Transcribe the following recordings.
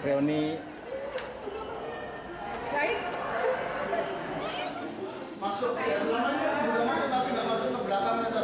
reuni Masuk ya, selamanya juga masuk tapi nggak masuk ke belakang aja.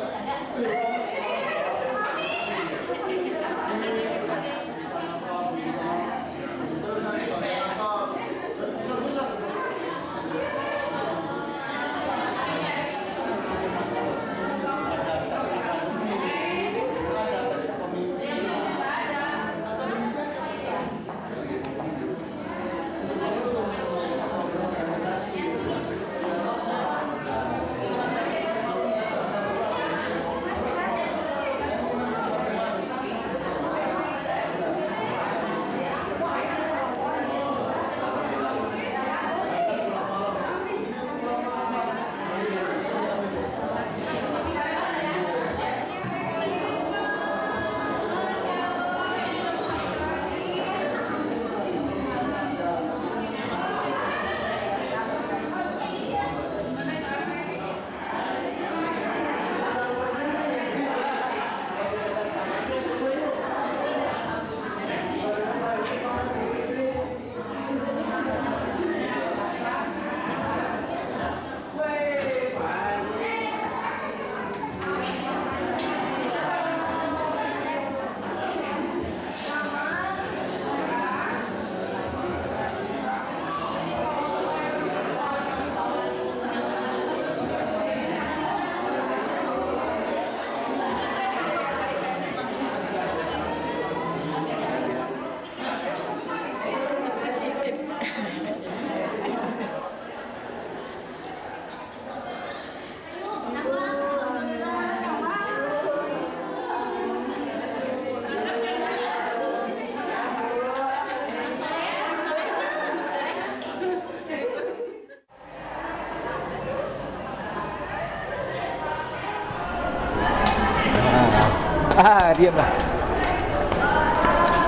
diam lah.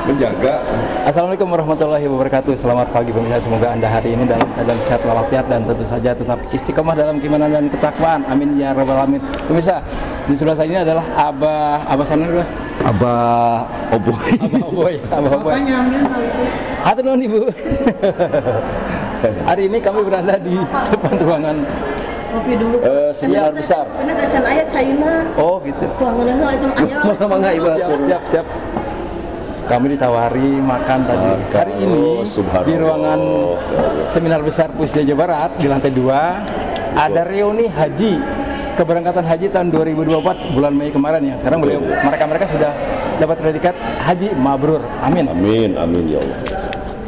Menjaga. Assalamualaikum warahmatullahi wabarakatuh. Selamat pagi pemirsa, semoga Anda hari ini dalam keadaan sehat walafiat dan tentu saja tetap istiqomah dalam keimanan dan ketakwaan. Amin ya rabbal alamin. Pemirsa, di sebelah saya ini adalah Abah sana dulu. Abah Oboy. Abah Oboy. Hatur nuhun Ibu. Hari ini kami berada di depan ruangan kopi dulu. Seminar besar. Ini acan ayah China. Oh gitu. Tuangannya salah itu ayah. Mangga Ibu. Siap. Kami ditawari makan tadi. Hari ini di ruangan seminar besar Pusda Jawa Barat di lantai 2 ada reuni haji keberangkatan haji tahun 2024 bulan Mei kemarin ya. Sekarang mereka sudah dapat predikat haji mabrur. Amin. Amin ya Allah.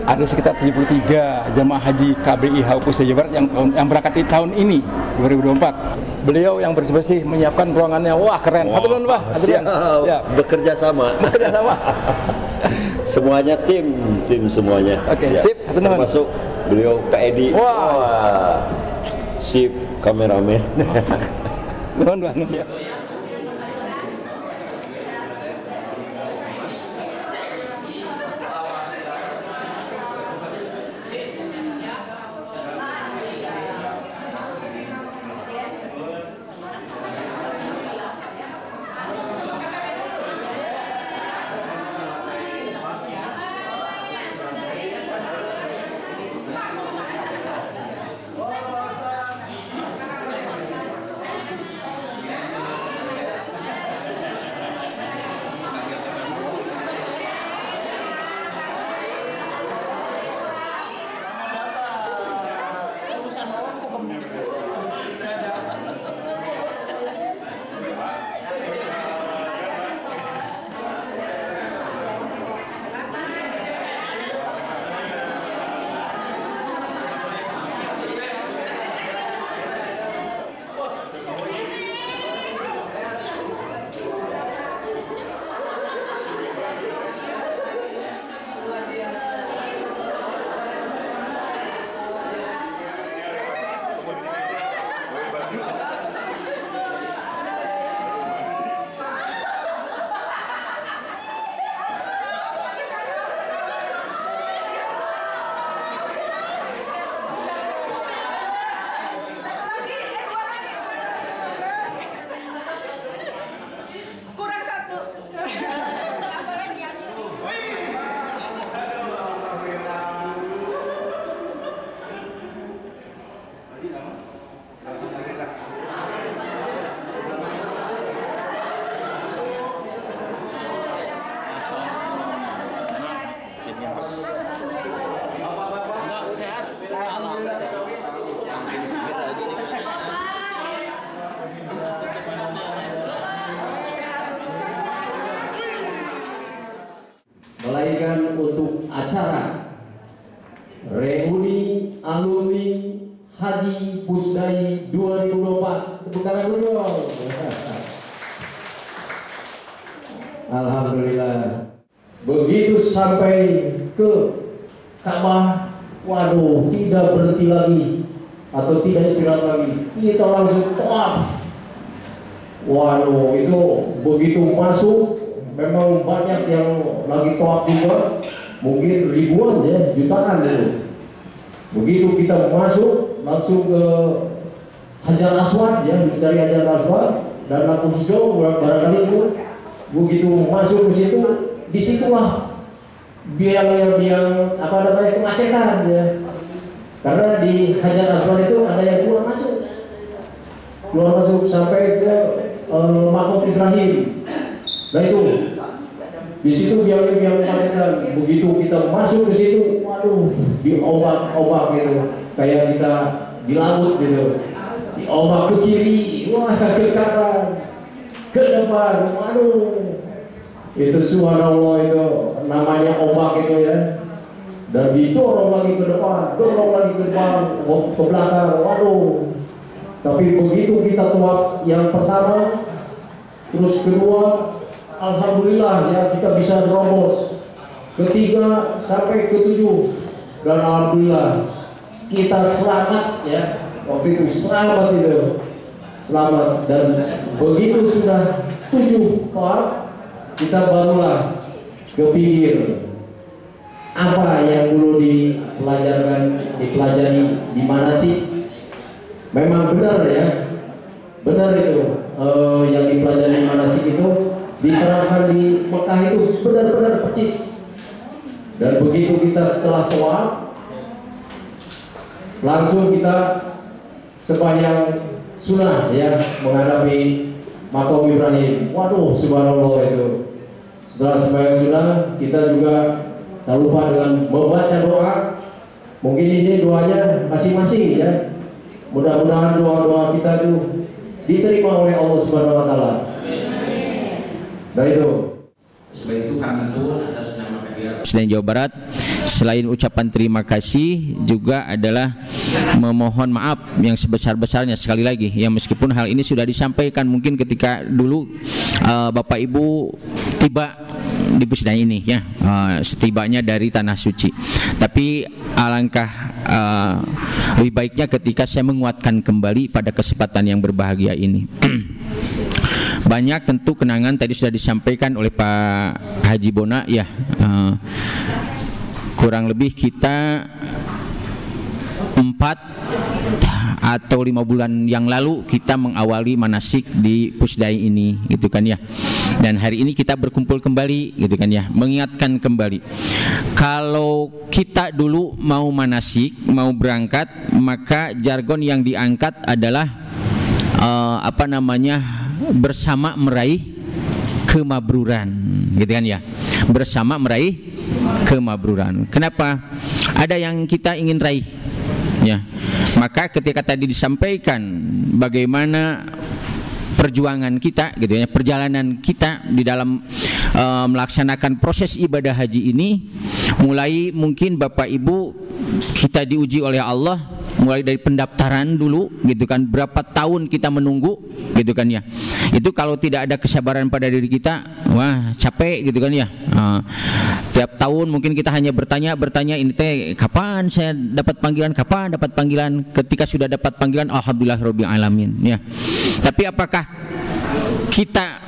Ada sekitar 73 jamaah haji KBIH Pusda Jawa Barat yang berangkat di tahun ini 2024. Beliau yang bersih-bersih menyiapkan ruangannya. Wah, keren. Hatur nuhun, Pak. Siap. Bekerja sama. Semuanya tim semuanya. Oke, sip. Hatur nuhun. Termasuk beliau Pak Edi. Wah. Sip kameramen. Nuhun banget. melainkan untuk acara reuni alumni Haji Pusdai 2024. Tepuk tangan dulu dong. Alhamdulillah. Begitu sampai ke Ka'bah, waduh, tidak berhenti lagi atau tidak istirahat lagi, kita langsung tawaf. Waduh, itu begitu masuk, memang banyak yang lagi tawaf juga, mungkin ribuan ya, jutaan itu. Begitu kita masuk, langsung ke Hajar Aswad ya, mencari Hajar Aswad dan lampu hijau barangkali itu. Begitu masuk ke situ, disitulah biang apa namanya kemacetan ya. Karena di Hajar Aswad itu ada yang keluar masuk sampai ke Makom Ibrahim. Nah itu di situ biang kemacetan. Begitu kita masuk ke situ, waduh, diombak gitu, kayak kita di laut gitu. Diombak ke kiri, wah ke kanan, ke depan, waduh. Itu subhanallah, itu namanya ombak itu ya. Dan didorong lagi ke depan, dorong lagi ke depan, ke belakang, waduh. Tapi begitu kita tawaf yang pertama, terus kedua, alhamdulillah ya kita bisa terobos. Ketiga sampai ketujuh, dan alhamdulillah kita selamat ya. Waktu itu selamat itu, selamat. Dan begitu sudah 7 tawaf, kita barulah ke pinggir. Apa yang dulu dipelajari di mana sih? Memang benar ya, benar itu yang dipelajari di mana sih itu diterapkan di Mekah itu benar-benar persis. Dan begitu kita setelah tawaf, langsung kita sembahyang sunnah ya, menghadapi Makom Ibrahim. Waduh, subhanallah itu. Setelah sembahyang sunnah, kita juga tak lupa dengan membaca doa. Mungkin ini doanya masing-masing ya. Mudah-mudahan doa-doa kita itu diterima oleh Allah Subhanahu wa taala. Nah itu. Sebagai itu kami pun atas nama Presiden Jawa Barat, selain ucapan terima kasih juga adalah memohon maaf yang sebesar-besarnya sekali lagi ya, meskipun hal ini sudah disampaikan mungkin ketika dulu Bapak Ibu tiba di Pusdai ini ya, setibanya dari Tanah Suci. Tapi alangkah lebih baiknya ketika saya menguatkan kembali pada kesempatan yang berbahagia ini. Banyak tentu kenangan tadi sudah disampaikan oleh Pak Haji Bona ya, kurang lebih kita 4 atau 5 bulan yang lalu kita mengawali manasik di Pusdai ini gitu kan ya. Dan hari ini kita berkumpul kembali gitu kan ya, mengingatkan kembali kalau kita dulu mau manasik, mau berangkat, maka jargon yang diangkat adalah bersama meraih kemabruran gitu kan ya, bersama meraih kemabruran. Kenapa? Ada yang kita ingin raih ya, maka ketika tadi disampaikan bagaimana perjuangan kita gitu ya, perjalanan kita di dalam melaksanakan proses ibadah haji ini, mulai mungkin Bapak Ibu kita diuji oleh Allah mulai dari pendaftaran dulu gitu kan, berapa tahun kita menunggu gitu kan ya. Itu kalau tidak ada kesabaran pada diri kita, wah capek gitu kan ya. Tiap tahun mungkin kita hanya bertanya ini teh kapan saya dapat panggilan, kapan dapat panggilan. Ketika sudah dapat panggilan, alhamdulillah rabbil alamin ya. Tapi apakah kita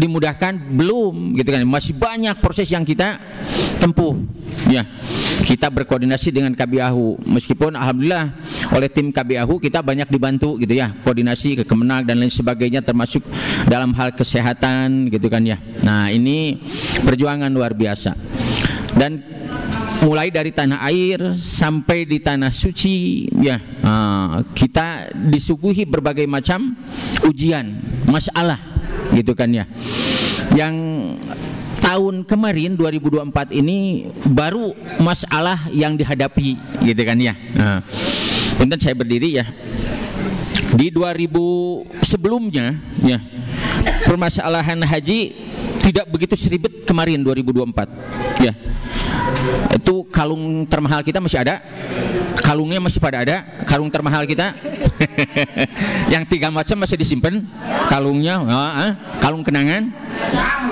dimudahkan? Belum gitu kan, masih banyak proses yang kita tempuh ya. Kita berkoordinasi dengan KBAHU, meskipun alhamdulillah oleh tim KBAHU kita banyak dibantu gitu ya, koordinasi ke Kemenag dan lain sebagainya, termasuk dalam hal kesehatan gitu kan ya. Nah ini perjuangan luar biasa. Dan mulai dari tanah air sampai di tanah suci ya, kita disuguhi berbagai macam ujian, masalah gitu kan ya. Yang tahun kemarin 2024 ini baru masalah yang dihadapi gitu kan ya. Punten saya berdiri ya. Di 2000 sebelumnya ya, permasalahan haji tidak begitu seribet kemarin 2024. Ya. Itu kalung termahal kita masih ada. Kalungnya masih pada ada. Kalung termahal kita yang 3 macam masih disimpan kalungnya. Kalung kenangan.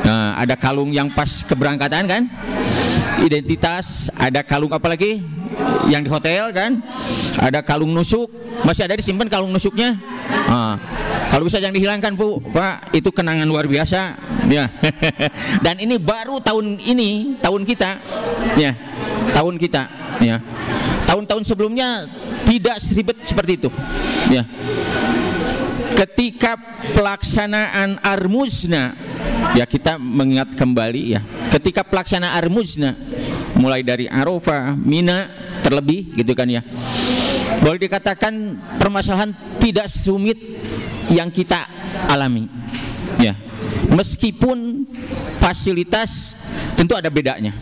Nah, ada kalung yang pas keberangkatan kan, identitas. Ada kalung apa lagi yang di hotel kan, ada kalung nusuk, masih ada disimpan kalung nusuknya. Kalau bisa jangan dihilangkan Bu, Pak, itu kenangan luar biasa ya. Dan ini baru tahun ini, tahun kita ya, tahun kita ya. Tahun-tahun sebelumnya tidak seribet seperti itu ya. Ketika pelaksanaan Armuzna ya, kita mengingat kembali ya, ketika pelaksanaan Armuzna mulai dari Arafah, Mina terlebih gitu kan ya, boleh dikatakan permasalahan tidak serumit yang kita alami ya, meskipun fasilitas tentu ada bedanya.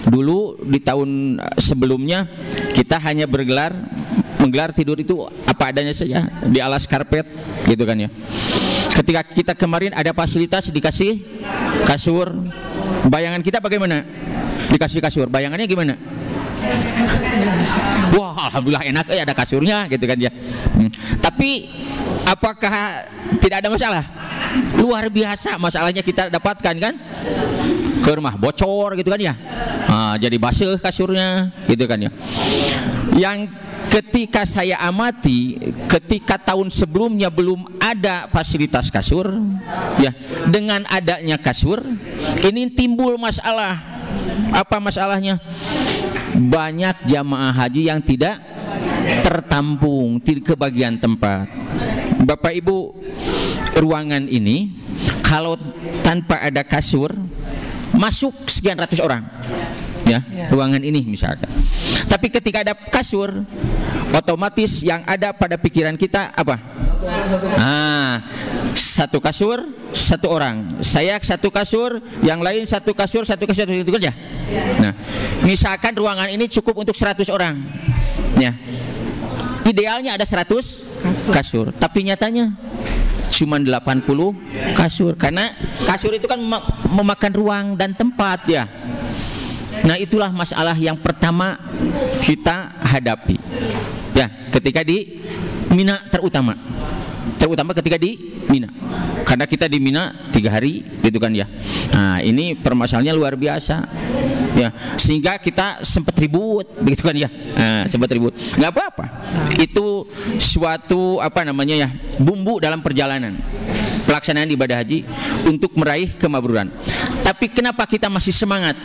Dulu di tahun sebelumnya kita hanya menggelar tidur itu apa adanya saja di alas karpet gitu kan ya. Ketika kita kemarin ada fasilitas, dikasih kasur, bayangan kita bagaimana? Dikasih kasur, bayangannya gimana? Wah, alhamdulillah enak, ada kasurnya gitu kan ya. Tapi apakah tidak ada masalah? Luar biasa masalahnya kita dapatkan kan? Ke rumah bocor gitu kan ya. Jadi basuh kasurnya gitu kan ya. Yang ketika saya amati, ketika tahun sebelumnya belum ada fasilitas kasur ya, dengan adanya kasur ini timbul masalah. Apa masalahnya? Banyak jamaah haji yang tidak tertampung di kebagian tempat. Bapak Ibu, ruangan ini kalau tanpa ada kasur masuk sekian ratus orang ya, ruangan ini misalkan. Tapi ketika ada kasur, otomatis yang ada pada pikiran kita apa? Satu kasur, satu orang. Saya satu kasur, yang lain satu kasur itu kan ya. Nah, misalkan ruangan ini cukup untuk 100 orang ya. Idealnya ada 100 kasur, tapi nyatanya cuma 80 kasur, karena kasur itu kan memakan ruang dan tempat ya. Nah, itulah masalah yang pertama kita hadapi ya, ketika di Mina terutama ketika di Mina, karena kita di Mina 3 hari gitu kan ya. Nah, ini permasalahannya luar biasa ya, sehingga kita sempat ribut begitu kan ya. Sempat ribut, nggak apa-apa, itu suatu apa namanya ya, bumbu dalam perjalanan pelaksanaan ibadah haji untuk meraih kemakburan. Tapi kenapa kita masih semangat?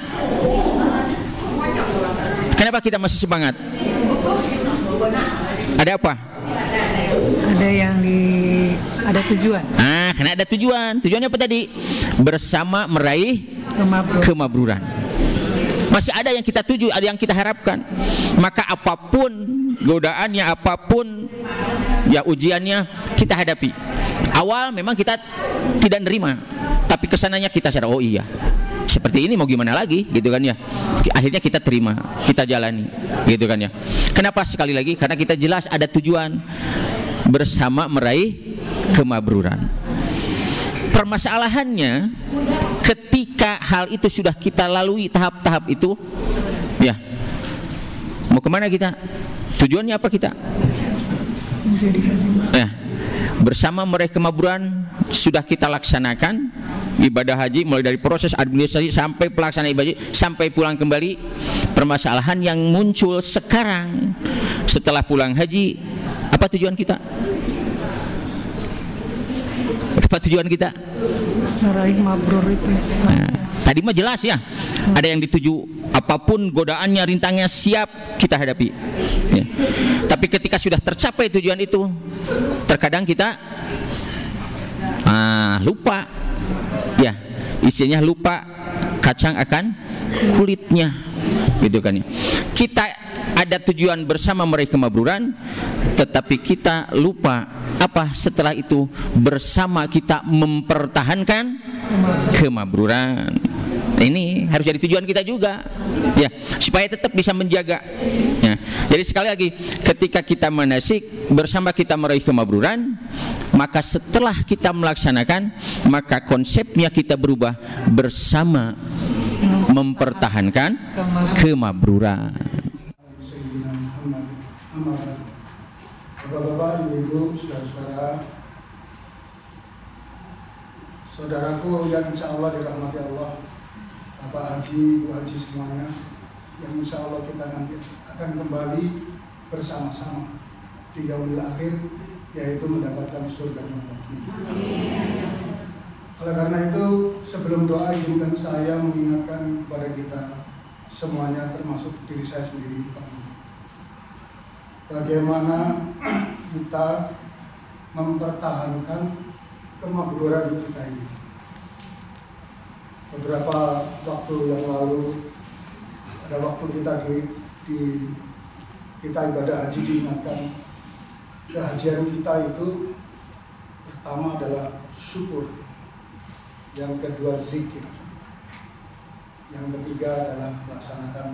Kenapa kita masih semangat? Ada apa? Ada tujuan. Karena ada tujuan. Tujuannya apa tadi? Bersama meraih kemakburan. Masih ada yang kita tuju, ada yang kita harapkan. Maka apapun godaannya, apapun ya ujiannya, kita hadapi. Awal memang kita tidak nerima, tapi kesananya kita sadar, oh iya, seperti ini mau gimana lagi gitu kan ya. Akhirnya kita terima, kita jalani gitu kan ya. Kenapa? Sekali lagi, karena kita jelas ada tujuan bersama meraih kemakburan. Permasalahannya ketika hal itu sudah kita lalui tahap-tahap itu ya, mau kemana kita? Tujuannya apa kita? Ya, bersama meraih kemakburan sudah kita laksanakan ibadah haji, mulai dari proses administrasi sampai pelaksanaan ibadah haji, sampai pulang kembali. Permasalahan yang muncul sekarang setelah pulang haji, apa tujuan kita? Apa tujuan kita? Meraih mabrur itu. Tadi mah jelas ya, ada yang dituju, apapun godaannya, rintangnya siap kita hadapi ya. Tapi ketika sudah tercapai tujuan itu, terkadang kita lupa ya, isinya lupa kacang akan kulitnya gitu kan ya. Kita ada tujuan bersama meraih kemakburan, tetapi kita lupa apa setelah itu bersama kita mempertahankan kemakburan Ini harus jadi tujuan kita juga, ya, supaya tetap bisa menjaga. Ya. Jadi sekali lagi, ketika kita manasik bersama kita meraih kemabruran, maka setelah kita melaksanakan, maka konsepnya kita berubah bersama mempertahankan kemabruran. Bapak-bapak, ibu-ibu, saudara-saudara, saudaraku yang insya Allah dirahmati Allah, Bapak Haji, Bu Haji semuanya, yang insya Allah kita nanti akan kembali bersama-sama di yaumil akhir, yaitu mendapatkan surga yang tertinggi. Oleh karena itu, sebelum doa, izinkan saya mengingatkan kepada kita semuanya, termasuk diri saya sendiri, bagaimana kita mempertahankan kemabruran kita ini. Beberapa waktu yang lalu, pada waktu kita kita ibadah haji, diingatkan kehajian kita itu pertama adalah syukur, yang kedua zikir, yang ketiga adalah melaksanakan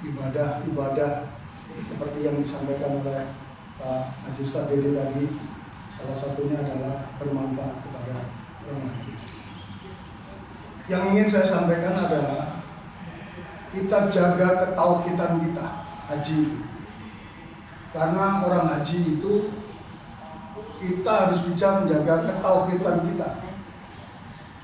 ibadah-ibadah seperti yang disampaikan oleh Pak Haji Ustaz Dede tadi. Salah satunya adalah bermanfaat kepada orang lain. Yang ingin saya sampaikan adalah kita jaga ketauhidan kita, haji itu. Karena orang haji itu, kita harus bisa menjaga ketauhidan kita.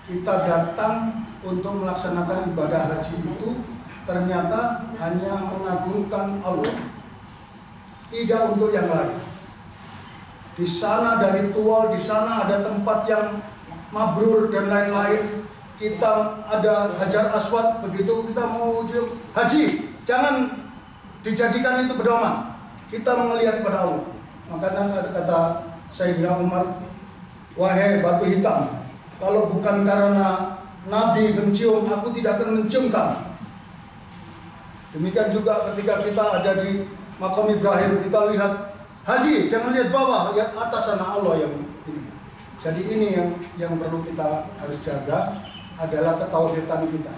Kita datang untuk melaksanakan ibadah haji itu ternyata hanya mengagungkan Allah, tidak untuk yang lain. Di sana ada ritual, di sana ada tempat yang mabrur dan lain-lain. Kita ada Hajar Aswad, begitu kita mau haji, jangan dijadikan itu pedoman. Kita melihat pada Allah. Makanya kata Sayyidina Umar, wahai batu hitam, kalau bukan karena Nabi mencium, aku tidak akan mencium kamu. Demikian juga ketika kita ada di Makam Ibrahim, kita lihat haji, jangan lihat bawah, lihat atas, sana Allah yang ini. Jadi ini yang perlu kita harus jaga, adalah ketauhidan kita.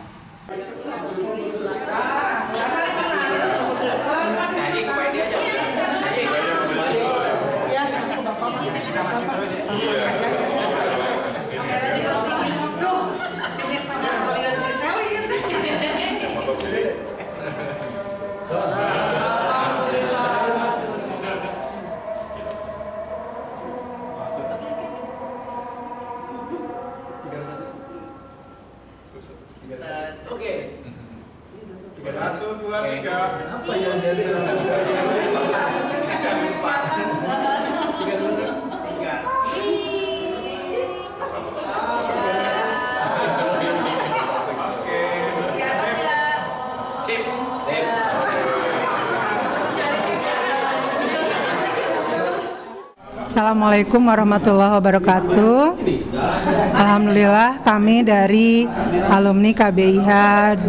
Oke. 1, 2, 3. Apa yang jadi? Assalamualaikum warahmatullahi wabarakatuh. Alhamdulillah kami dari alumni KBIH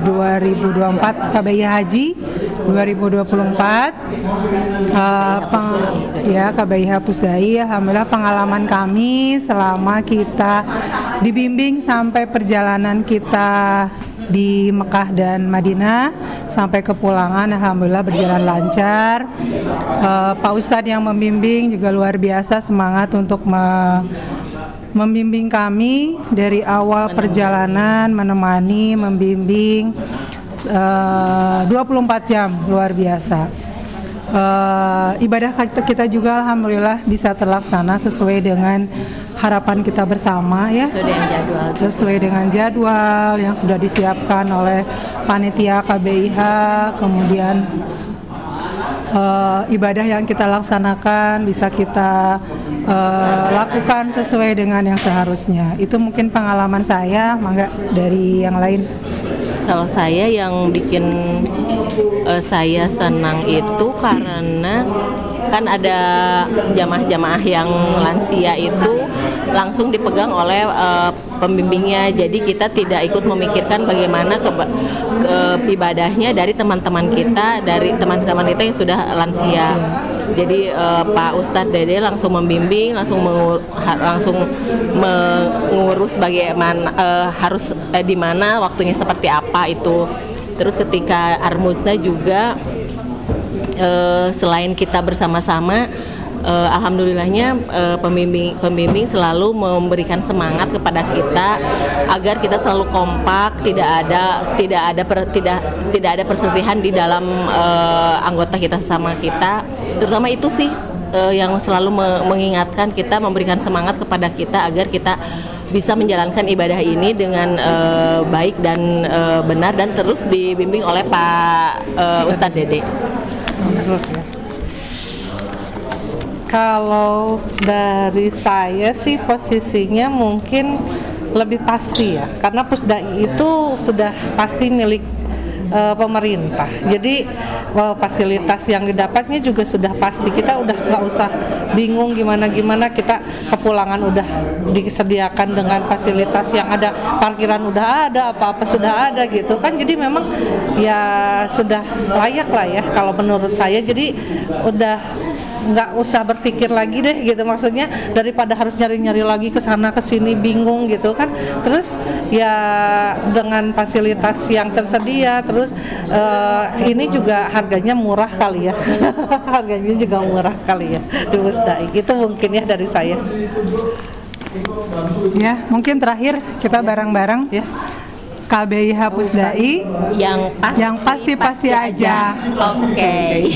2024, KBIH Haji 2024, KBIH Pusdai. Alhamdulillah pengalaman kami selama kita dibimbing sampai perjalanan kita di Mekah dan Madinah sampai kepulangan, alhamdulillah berjalan lancar. Pak Ustadz yang membimbing juga luar biasa semangat untuk membimbing kami dari awal perjalanan, menemani, membimbing 24 jam, luar biasa. Ibadah kita juga alhamdulillah bisa terlaksana sesuai dengan harapan kita bersama, ya, sesuai dengan jadwal yang sudah disiapkan oleh panitia KBIH. Kemudian ibadah yang kita laksanakan bisa kita lakukan sesuai dengan yang seharusnya. Itu mungkin pengalaman saya, mangga dari yang lain. Kalau saya yang bikin saya senang itu karena kan ada jamaah-jamaah yang lansia itu langsung dipegang oleh pembimbingnya. Jadi kita tidak ikut memikirkan bagaimana ibadahnya dari teman-teman kita, yang sudah lansia. Jadi Pak Ustadz Dede langsung membimbing, langsung mengurus bagaimana harus di mana, waktunya seperti apa itu. Terus ketika Armusna juga selain kita bersama-sama, alhamdulillahnya pembimbing selalu memberikan semangat kepada kita agar kita selalu kompak, tidak ada perselisihan di dalam anggota kita sama kita. Terutama itu sih yang selalu mengingatkan kita, memberikan semangat kepada kita agar kita bisa menjalankan ibadah ini dengan baik dan benar, dan terus dibimbing oleh Pak Ustadz Dede. Kalau dari saya sih posisinya mungkin lebih pasti ya, karena Pusdai itu sudah pasti milik pemerintah. Jadi fasilitas yang didapatnya juga sudah pasti. Kita udah nggak usah bingung gimana kita kepulangan udah disediakan dengan fasilitas yang ada, parkiran udah ada, apa-apa sudah ada gitu kan. Jadi memang ya sudah layak lah ya kalau menurut saya. Jadi udah nggak usah berpikir lagi deh gitu, maksudnya daripada harus nyari-nyari lagi ke sana ke sini bingung gitu kan. Terus ya dengan fasilitas yang tersedia, terus ini juga harganya murah kali ya. Harganya juga murah kali ya di Pusdai. Itu mungkin ya dari saya. Ya, mungkin terakhir kita bareng-bareng ya. KBIH Pusdai yang pasti aja. Oke.